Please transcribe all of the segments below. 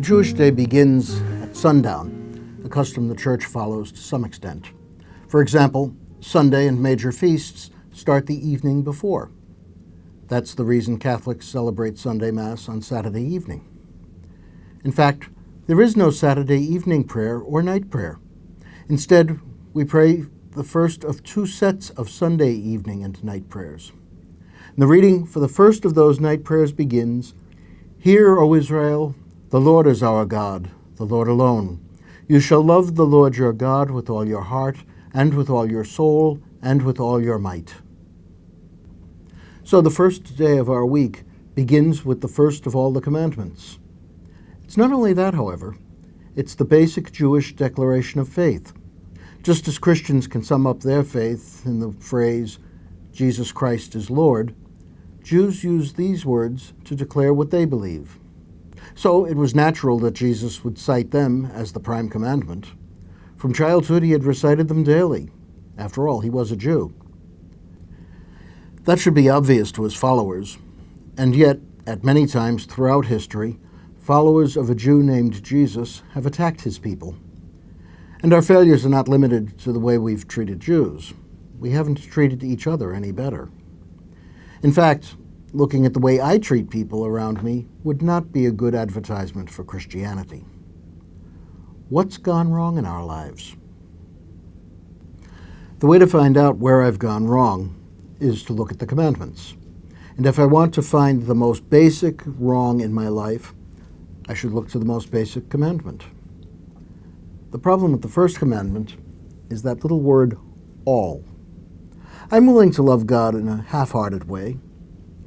Jewish day begins at sundown, a custom the Church follows to some extent. For example, Sunday and major feasts start the evening before. That's the reason Catholics celebrate Sunday Mass on Saturday evening. In fact, there is no Saturday evening prayer or night prayer. Instead, we pray the first of two sets of Sunday evening and night prayers. And the reading for the first of those night prayers begins, "Hear, O Israel, the Lord is our God, the Lord alone. You shall love the Lord your God with all your heart, and with all your soul, and with all your might." So the first day of our week begins with the first of all the commandments. It's not only that, however, it's the basic Jewish declaration of faith. Just as Christians can sum up their faith in the phrase, Jesus Christ is Lord, Jews use these words to declare what they believe. So it was natural that Jesus would cite them as the prime commandment. From childhood, he had recited them daily. After all, he was a Jew. That should be obvious to his followers, and yet, at many times throughout history, followers of a Jew named Jesus have attacked his people. And our failures are not limited to the way we've treated Jews. We haven't treated each other any better. In fact, looking at the way I treat people around me would not be a good advertisement for Christianity. What's gone wrong in our lives? The way to find out where I've gone wrong is to look at the commandments. And if I want to find the most basic wrong in my life, I should look to the most basic commandment. The problem with the first commandment is that little word, all. I'm willing to love God in a half-hearted way.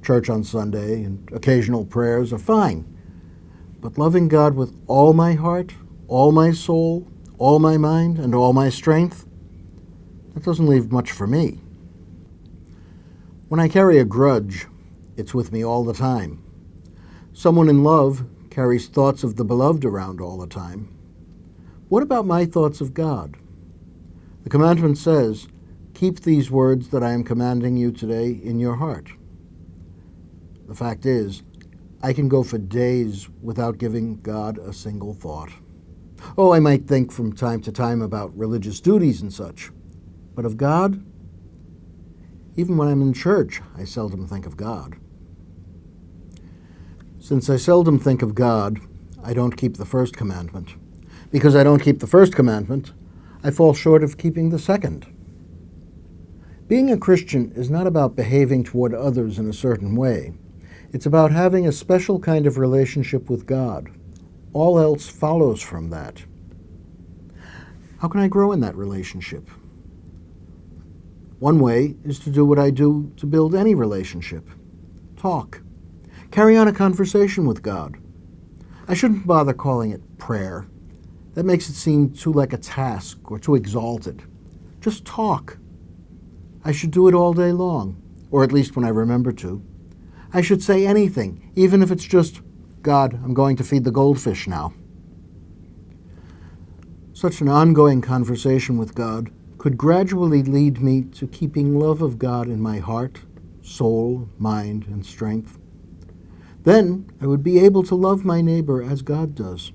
Church on Sunday and occasional prayers are fine. But loving God with all my heart, all my soul, all my mind, and all my strength, that doesn't leave much for me. When I carry a grudge, it's with me all the time. Someone in love carries thoughts of the beloved around all the time. What about my thoughts of God? The commandment says, "Keep these words that I am commanding you today in your heart." The fact is, I can go for days without giving God a single thought. Oh, I might think from time to time about religious duties and such, but of God? Even when I'm in church, I seldom think of God. Since I seldom think of God, I don't keep the first commandment. Because I don't keep the first commandment, I fall short of keeping the second. Being a Christian is not about behaving toward others in a certain way. It's about having a special kind of relationship with God. All else follows from that. How can I grow in that relationship? One way is to do what I do to build any relationship. Talk. Carry on a conversation with God. I shouldn't bother calling it prayer. That makes it seem too like a task or too exalted. Just talk. I should do it all day long, or at least when I remember to. I should say anything, even if it's just, "God, I'm going to feed the goldfish now." Such an ongoing conversation with God could gradually lead me to keeping love of God in my heart, soul, mind, and strength. Then I would be able to love my neighbor as God does.